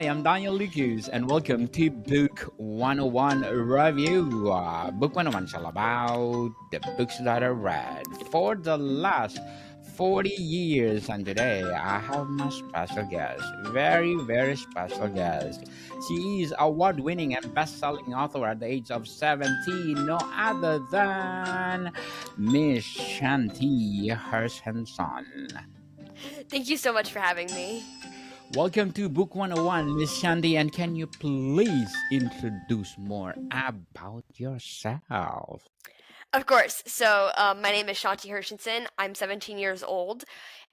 I'm Daniel Lucas, and welcome to Book 101 Review. Book 101 is all about the books that I read for the last 40 years. And today I have my special guest, very special guest. She is award winning and best selling author at the age of 17, no other than Ms.Shanti Hershenson. Thank you so much for having me. Welcome to Book 101, Miss Shanti, and can you please introduce more about yourself? Of course. So, my name is Shanti Hershenson. I'm 17 years old,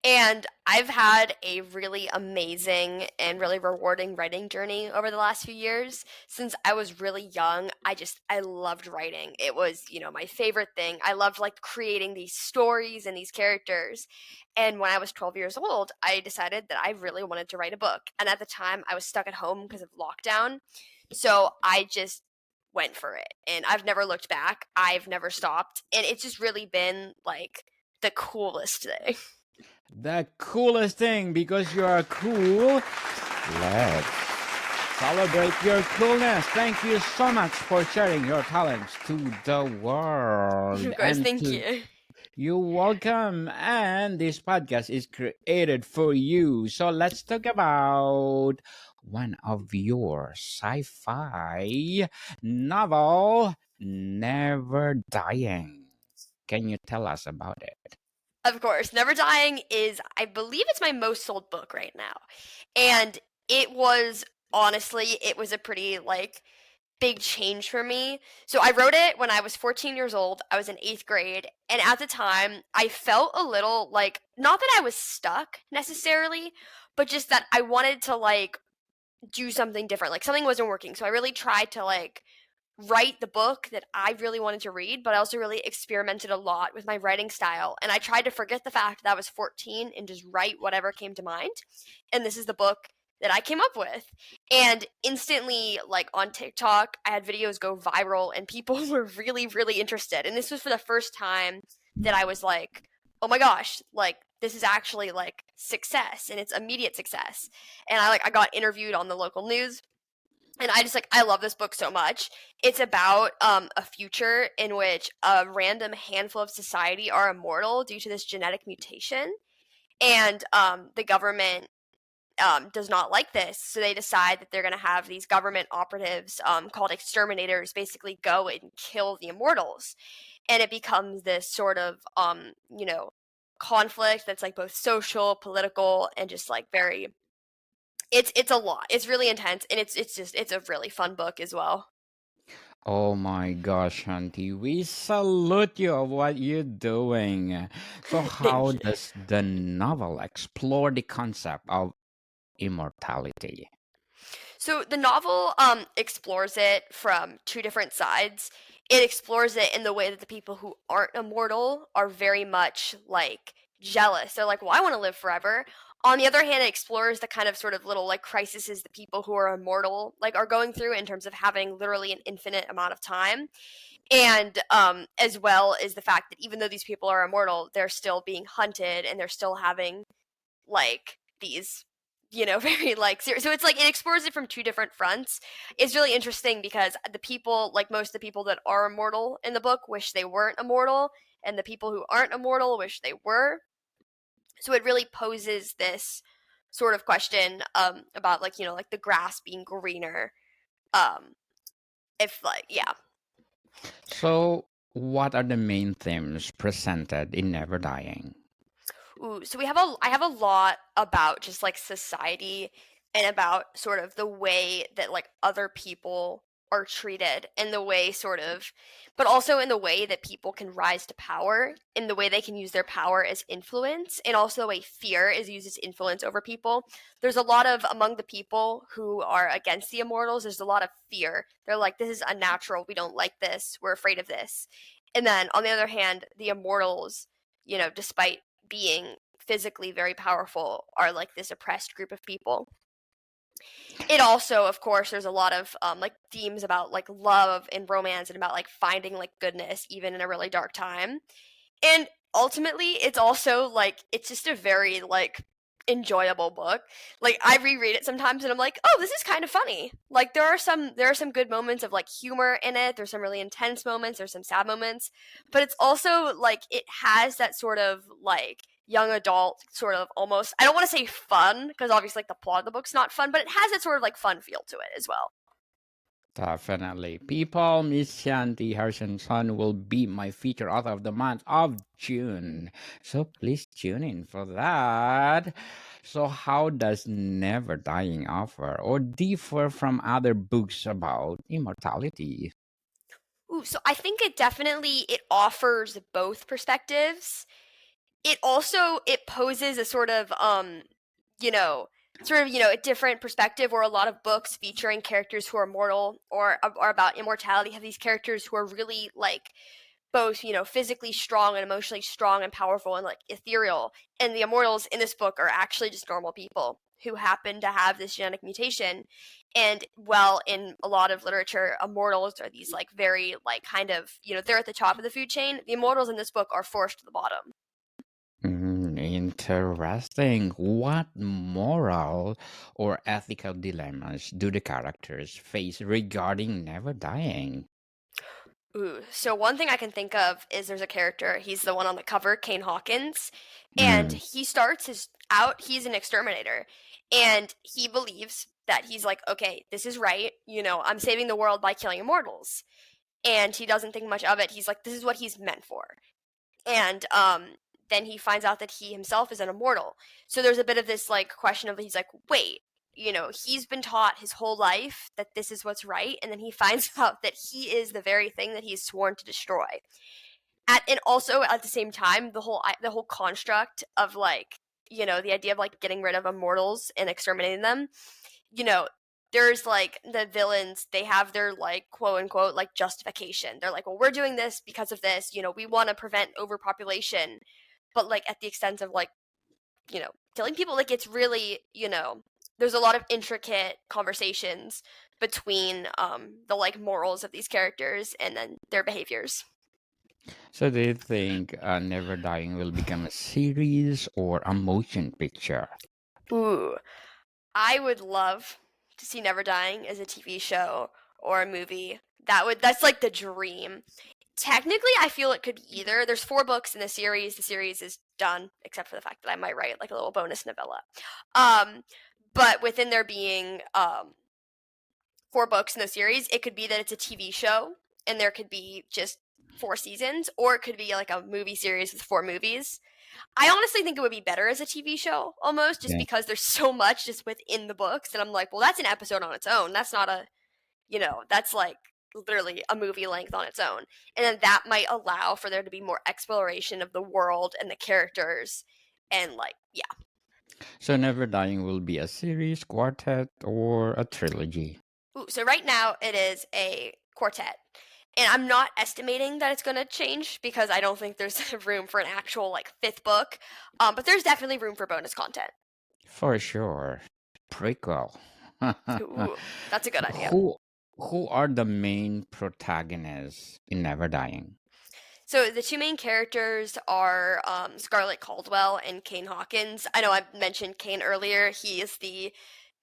and I've had a really amazing and really rewarding writing journey over the last few years. Since I was really young, I loved writing. It was, my favorite thing. I loved like creating these stories and these characters. And when I was 12 years old, I decided that I really wanted to write a book. And at the time, I was stuck at home because of lockdown. So I just went for it, and I've never looked back. I've never stopped, and it's just really been like the coolest thing. The coolest thing because you are cool. Let's celebrate your coolness. Thank you so much for sharing your talents to the world. Of course, thank you. You're welcome. And this podcast is created for you. So let's talk about one of your sci-fi novel, Neverdying. Can you tell us about it? Of course, Neverdying is, I believe it's my most sold book right now, and it was it was a pretty like big change for me. So I wrote it when I was 14 years old. I was in 8th grade. And at the time, I felt a little like, not that I was stuck necessarily, but just that I wanted to like do something different. Like something wasn't working. So I really tried to like write the book that I really wanted to read, but I also really experimented a lot with my writing style. And I tried to forget the fact that I was 14 and just write whatever came to mind. And this is the book that I came up with. And instantly, like on TikTok, I had videos go viral and people were really interested. And this was for the first time that I was like, oh my gosh, like this is actually like success and it's immediate success. And I got interviewed on the local news, and I love this book so much. It's about a future in which a random handful of society are immortal due to this genetic mutation, and the government does not like this, so they decide that they're going to have these government operatives called exterminators basically go and kill the immortals, and it becomes this sort of conflict that's like both social, political, and just like very it's a lot. It's really intense, and it's a really fun book as well. Oh my gosh, Auntie, we salute you of what you're doing. So, how Thank you. does the novel explore the concept of immortality? So the novel explores it from two different sides. It explores it in the way that the people who aren't immortal are very much like jealous. They're like, "Well, I want to live forever." On the other hand, it explores the kind of sort of little like crises the people who are immortal like are going through in terms of having literally an infinite amount of time. And as well as the fact that even though these people are immortal, they're still being hunted and they're still having like these very like serious. So it's like it explores it from two different fronts. It's really interesting because the people, like most of the people that are immortal in the book, wish they weren't immortal, and the people who aren't immortal wish they were. So it really poses this sort of question about like the grass being greener. Um, if like yeah. So, what are the main themes presented in Neverdying? Ooh, so I have a lot about just like society and about sort of the way that like other people are treated and the way sort of but also in the way that people can rise to power, in the way they can use their power as influence, and also the way fear is used as influence over people. There's a lot of among the people who are against the immortals, there's a lot of fear. They're like, this is unnatural, we don't like this, we're afraid of this. And then on the other hand, the immortals, despite being physically very powerful, are like this oppressed group of people. It also, of course, there's a lot of like themes about like love and romance and about like finding like goodness even in a really dark time. And ultimately, it's also like it's just a very like enjoyable book. Like, I reread it sometimes and I'm like, oh, this is kind of funny. Like, there are some good moments of like humor in it. There's some really intense moments, there's some sad moments, but it's also like it has that sort of like young adult sort of almost, I don't want to say fun because obviously like the plot of the book's not fun, but it has that sort of like fun feel to it as well. Definitely. People, Ms.Shanti Hershenson will be my feature author of the month of June. So please tune in for that. So, how does Neverdying offer or differ from other books about immortality? Ooh, so I think it offers both perspectives. It also it poses a sort of a different perspective where a lot of books featuring characters who are mortal or are about immortality have these characters who are really like both, physically strong and emotionally strong and powerful and like ethereal. And the immortals in this book are actually just normal people who happen to have this genetic mutation. And well, in a lot of literature, immortals are these like very like kind of, they're at the top of the food chain. The immortals in this book are forced to the bottom. Interesting. What moral or ethical dilemmas do the characters face regarding never dying? Ooh, so one thing I can think of is there's a character, he's the one on the cover, Kane Hawkins, and Mm, he starts his out, he's an exterminator, and he believes that he's like, okay, this is right, I'm saving the world by killing immortals. And he doesn't think much of it. He's like, this is what he's meant for. And then he finds out that he himself is an immortal. So there's a bit of this like question of he's like, wait, he's been taught his whole life that this is what's right, and then he finds out that he is the very thing that he's sworn to destroy. And also at the same time, the whole construct of like, the idea of like getting rid of immortals and exterminating them, you know, there's like the villains, they have their like quote unquote like justification. They're like, well, we're doing this because of this, we want to prevent overpopulation, but like at the extent of like, killing people. Like it's really, there's a lot of intricate conversations between the like morals of these characters and then their behaviors. So, do you think Never Dying will become a series or a motion picture? Ooh, I would love to see Neverdying as a TV show or a movie. That's like the dream. Technically, I feel it could be either. There's 4 books in the series. The series is done, except for the fact that I might write like a little bonus novella. Um, but within there being 4 books in the series, it could be that it's a TV show and there could be just 4 seasons, or it could be like a movie series with 4 movies. I honestly think it would be better as a TV show almost just Yeah. because there's so much just within the books and I'm like, well, that's an episode on its own. That's not that's like literally a movie length on its own. And then that might allow for there to be more exploration of the world and the characters and like, yeah. So, Never Dying will be a series, quartet, or a trilogy. Ooh, so right now it is a quartet. And I'm not estimating that it's going to change because I don't think there's room for an actual like 5th book. But there's definitely room for bonus content. For sure. Prequel. Ooh, that's a good idea. who who are the main protagonists in Never Dying? So the 2 main characters are Scarlett Caldwell and Kane Hawkins. I know I mentioned Kane earlier. He is the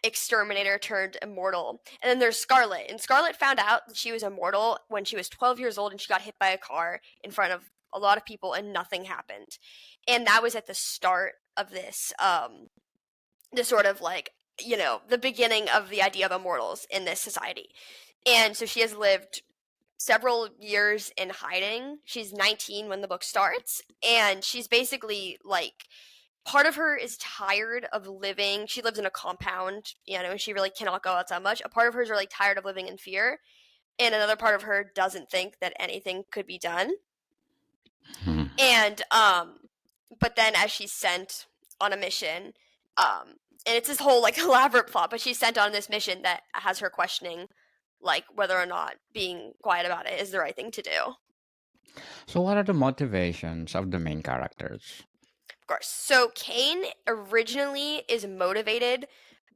exterminator turned immortal. And then there's Scarlett. And Scarlett found out that she was immortal when she was 12 years old and she got hit by a car in front of a lot of people and nothing happened. And that was at the start of this sort of like, the beginning of the idea of immortals in this society. And so she has lived several years in hiding. She's 19 when the book starts, and she's basically like part of her is tired of living. She lives in a compound, and she really cannot go outside much. A part of her is really tired of living in fear, and another part of her doesn't think that anything could be done. Hmm. And but then as she's sent on a mission, and it's this whole like elaborate plot, but she's sent on this mission that has her questioning like whether or not being quiet about it is the right thing to do. So, what are the motivations of the main characters? Of course. So Kane originally is motivated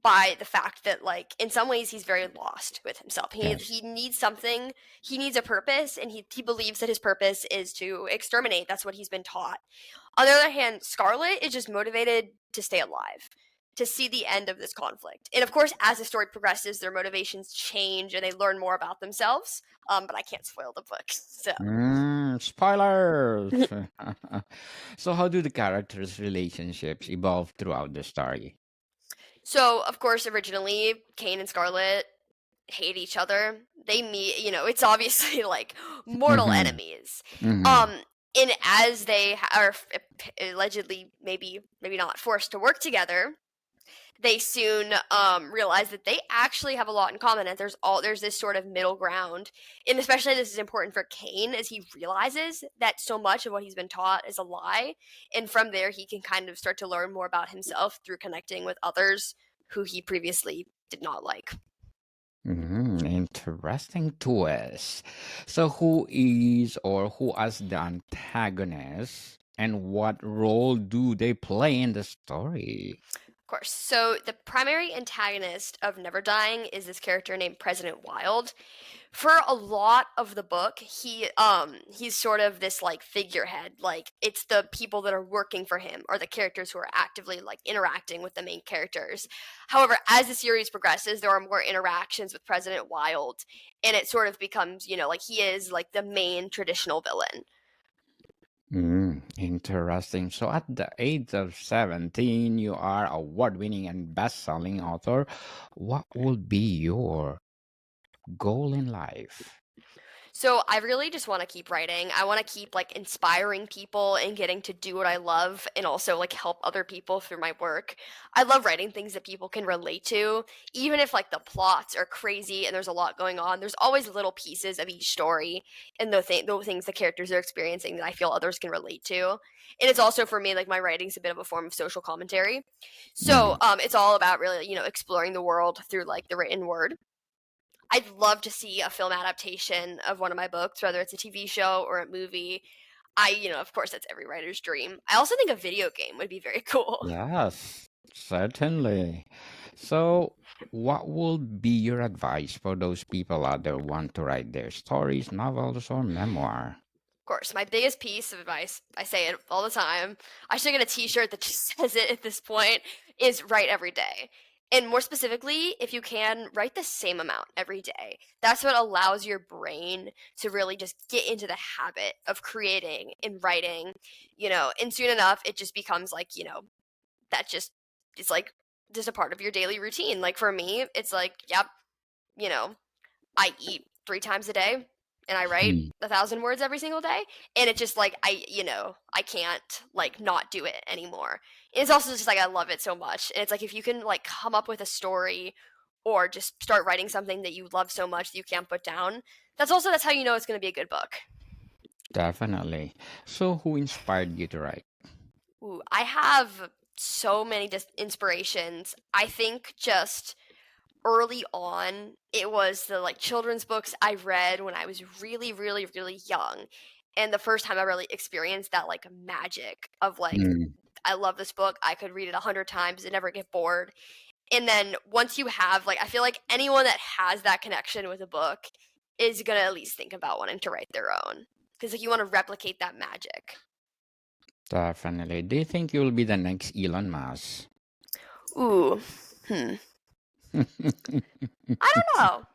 by the fact that like in some ways he's very lost with himself. He Yes. he needs something, he needs a purpose, and he believes that his purpose is to exterminate. That's what he's been taught. On the other hand, Scarlett is just motivated to stay alive, to see the end of this conflict. And of course, as the story progresses, their motivations change and they learn more about themselves. But I can't spoil the book, so. Spoilers! So, how do the characters' relationships evolve throughout the story? So, of course, originally, Kane and Scarlett hate each other. They meet, it's obviously like mortal Mm-hmm. enemies. Mm-hmm. Um, and as they are allegedly maybe not forced to work together, they soon realize that they actually have a lot in common, and there's this sort of middle ground. And especially this is important for Kane, as he realizes that so much of what he's been taught is a lie, and from there he can kind of start to learn more about himself through connecting with others who he previously did not like. Interesting twist. So, who is or who as the antagonist, and what role do they play in the story? Of course. So the primary antagonist of Neverdying is this character named President Wilde. For a lot of the book, he's sort of this like figurehead. Like it's the people that are working for him or the characters who are actively like interacting with the main characters. However, as the series progresses, there are more interactions with President Wilde, and it sort of becomes, like he is like the main traditional villain. Interesting. So, at the age of 17, you are award-winning and best-selling author. What would be your goal in life? So I really just want to keep writing. I want to keep like inspiring people and getting to do what I love and also like help other people through my work. I love writing things that people can relate to, even if like the plots are crazy and there's a lot going on. There's always little pieces of each story and those things the characters are experiencing that I feel others can relate to. And it's also for me like my writing's a bit of a form of social commentary. So Mhm. it's all about really exploring the world through like the written word. I'd love to see a film adaptation of one of my books, whether it's a TV show or a movie. Of course, that's every writer's dream. I also think a video game would be very cool. Yes, certainly. So, what would be your advice for those people out there who want to write their stories, novels, or memoir? Of course, my biggest piece of advice, I say it all the time, I should get a t-shirt that just says it at this point, is write every day. And more specifically, if you can, write the same amount every day. That's what allows your brain to really just get into the habit of creating and writing, and soon enough, it just becomes like, that just is like just a part of your daily routine. Like for me, it's like, yep, you know, I eat 3 times a day and I write Hmm, 1,000 words every single day. And it's just like I can't like not do it anymore. And it's also just like I love it so much. And it's like if you can like come up with a story or just start writing something that you love so much that you can't put down, that's how you know it's gonna be a good book. definitely. So, who inspired you to write? Ooh, I have so many inspirations. I think just early on, it was the like children's books I read when I was really, really, really young. And the first time I really experienced that like magic of like, Hmm, I love this book. I could read it 100 times and never get bored. And then once you have like, I feel like anyone that has that connection with a book is gonna at least think about wanting to write their own because like you want to replicate that magic. definitely. Do you think you'll be the next Elon Musk? Ooh, I don't know.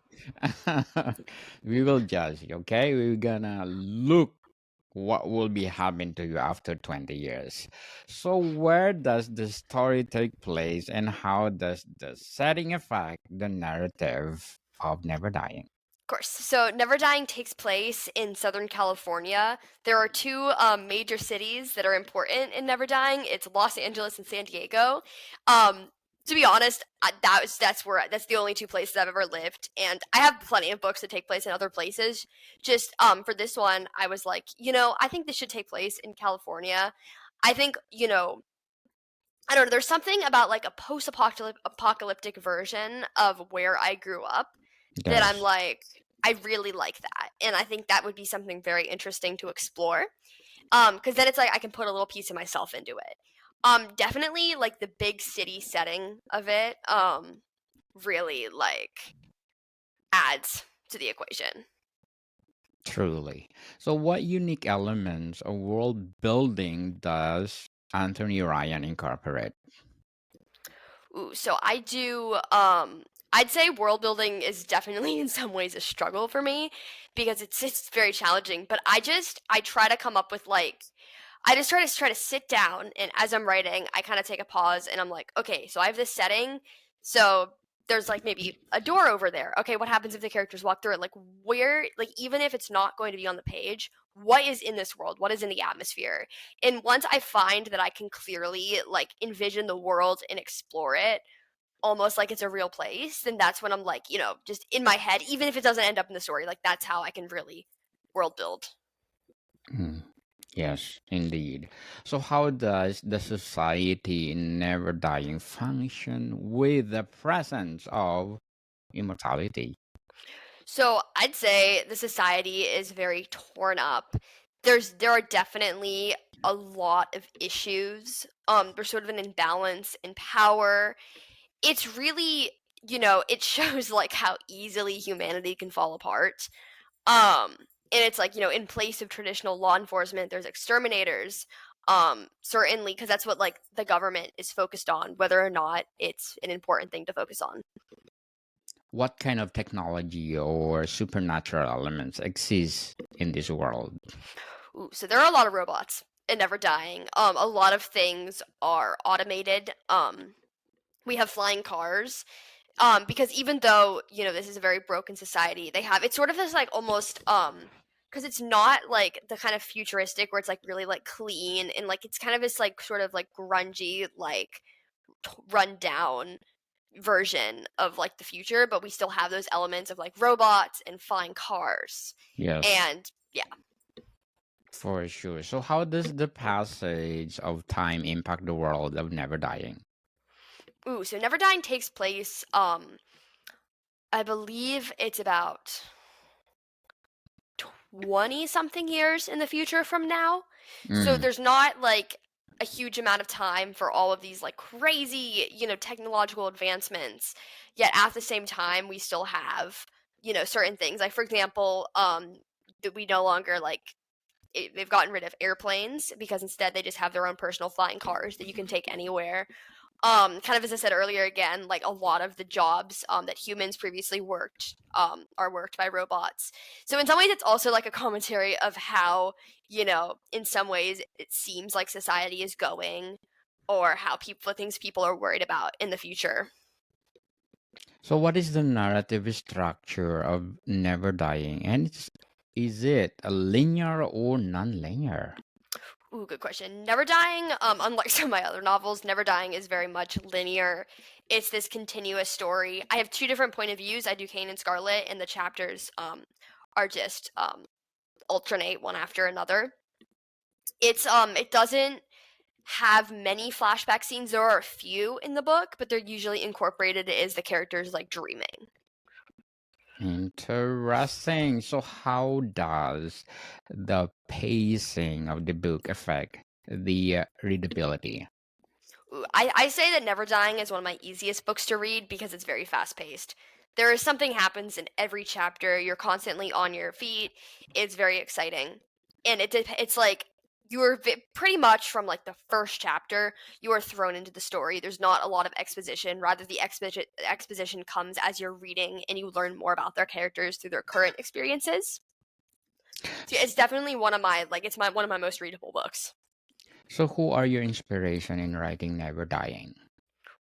We will judge, okay? We're gonna look what will be happening to you after 20 years. So, where does the story take place, and how does the setting affect the narrative of Never Dying? Of course. So Neverdying takes place in Southern California. There are two major cities that are important in Neverdying. It's Los Angeles and San Diego. Um, to be honest, that's the only two places I've ever lived, and I have plenty of books that take place in other places. Just for this one, I was like, I think this should take place in California. I think I don't know. There's something about like a post-apocalyptic version of where I grew up that I'm Yes, like, I really like that, and I think that would be something very interesting to explore. Because then it's like I can put a little piece of myself into it. Definitely like the big city setting of it. Really like adds to the equation. Truly. So, what unique elements of world building does Anthony Ryan incorporate? Ooh, so I do. I'd say world building is definitely in some ways a struggle for me because it's very challenging. But I try to come up with like I just try to sit down, and as I'm writing, I kind of take a pause and I'm like, okay, so I have this setting. So there's like maybe a door over there. Okay, what happens if the characters walk through it? Like where, like even if it's not going to be on the page, what is in this world? What is in the atmosphere? And once I find that I can clearly like envision the world and explore it almost like it's a real place, then that's when I'm like, just in my head, even if it doesn't end up in the story, like that's how I can really world build. Mm, yes, indeed. So, how does the society in Neverdying function with the presence of immortality? So I'd say the society is very torn up. There are definitely a lot of issues. There's sort of an imbalance in power. It's really, it shows like how easily humanity can fall apart. Um, and it's like, in place of traditional law enforcement, there's exterminators. Certainly, because that's what like the government is focused on, whether or not it's an important thing to focus on. What kind of technology or supernatural elements exist in this world? Ooh, so there are a lot of robots and never dying. A lot of things are automated. We have flying cars. Because even though this is a very broken society, they have it's sort of this like almost because it's not like the kind of futuristic where it's like really like clean and like it's kind of this like sort of like grungy like run down version of like the future, but we still have those elements of like robots and flying cars. Yes, And yeah. for sure. So, how does the passage of time impact the world of Neverdying? Ooh, so Neverdying takes place, I believe it's about 20 something years in the future from now. So Mm, there's not like a huge amount of time for all of these like crazy, technological advancements. Yet at the same time, we still have, certain things. Like for example, that we no longer like they've gotten rid of airplanes because instead they just have their own personal flying cars that you can take anywhere. Kind of as I said earlier, again, like a lot of the jobs that humans previously worked are worked by robots. So in some ways, it's also like a commentary of how in some ways it seems like society is going, or how things people are worried about in the future. so, what is the narrative structure of Neverdying? And is it a linear or non-linear? Ooh, good question. Neverdying, unlike some of my other novels, Neverdying is very much linear. It's this continuous story. I have two different point of views. I do Kane and Scarlet, and the chapters are just alternate one after another. It doesn't have many flashback scenes. There are a few in the book, but they're usually incorporated as the characters like dreaming. Interesting. So, how does the pacing of the book affect the readability? Ooh, I say that Neverdying is one of my easiest books to read because it's very fast paced. There is something happens in every chapter. You're constantly on your feet. It's very exciting, and it's like pretty much from like the first chapter you are thrown into the story. There's not a lot of exposition. Rather, the exposition comes as you're reading, and you learn more about their characters through their current experiences. So yeah, it's definitely one of my most readable books. So, who are your inspiration in writing Neverdying?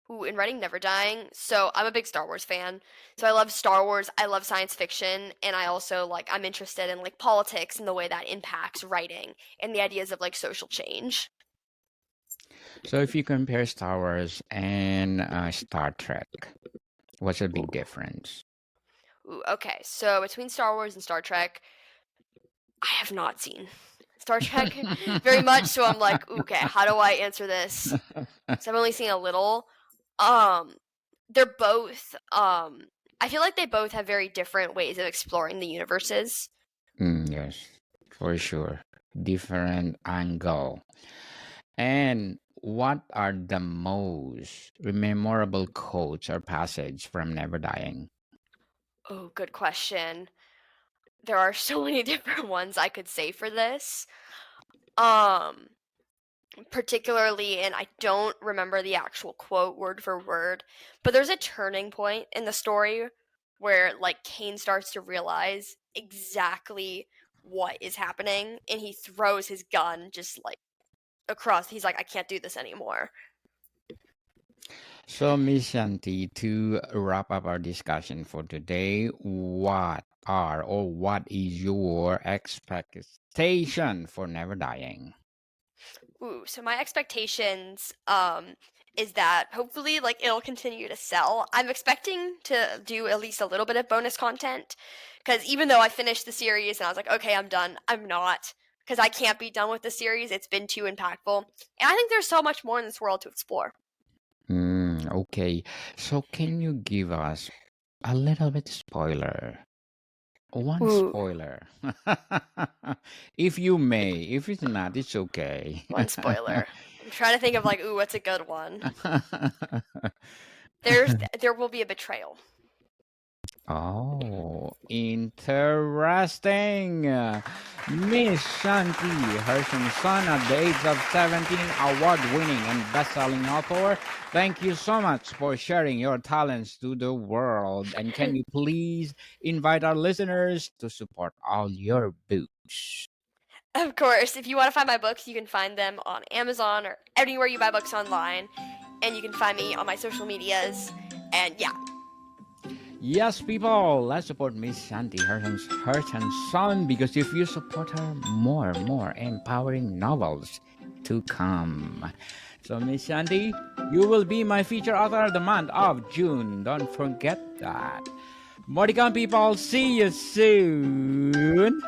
Who in writing Neverdying. So I'm a big Star Wars fan. So I love Star Wars. I love science fiction, and I also I'm interested in like politics and the way that impacts writing and the ideas of like social change. So, if you compare Star Wars and Star Trek, what's the big Ooh, difference? ooh, okay. So between Star Wars and Star Trek, I have not seen Star Trek very much. So I'm like, okay, how do I answer this? So I've only seen a little. Um, they're both. I feel like they both have very different ways of exploring the universes. Yes, for sure. Different angle. And what are the most memorable quotes or passage from Neverdying? Oh, good question. there are so many different ones I could say for this. Um, particularly, and I don't remember the actual quote word for word, but there's a turning point in the story where like Kane starts to realize exactly what is happening, and he throws his gun just like across. He's like, I can't do this anymore. So, Miss Shanti, to wrap up our discussion for today, what are or what is your expectation for Neverdying? Ooh, so my expectations is that hopefully like it'll continue to sell. I'm expecting to do at least a little bit of bonus content cuz even though I finished the series and I was like, okay, I'm done. I'm not because I can't be done with the series. It's been too impactful. And I think there's so much more in this world to explore. Okay, so can you give us a little bit spoiler? One Ooh, spoiler. If you may. If it's not, it's okay. one spoiler. I'm trying to think of like, ooh, what's a good one? There will be a betrayal. Oh, interesting. Miss Shanti Hershenson, at the age of 17, award-winning and best-selling author. Thank you so much for sharing your talents to the world. And can you please invite our listeners to support all your books? Of course, if you want to find my books, you can find them on Amazon or anywhere you buy books online. And you can find me on my social medias. And yeah. Yes, people, let's support Miss Shanti Hershenson, because if you support her, more empowering novels to come. So, Miss Shanti, you will be my feature author of the month of June. Don't forget that. More to come, people. See you soon.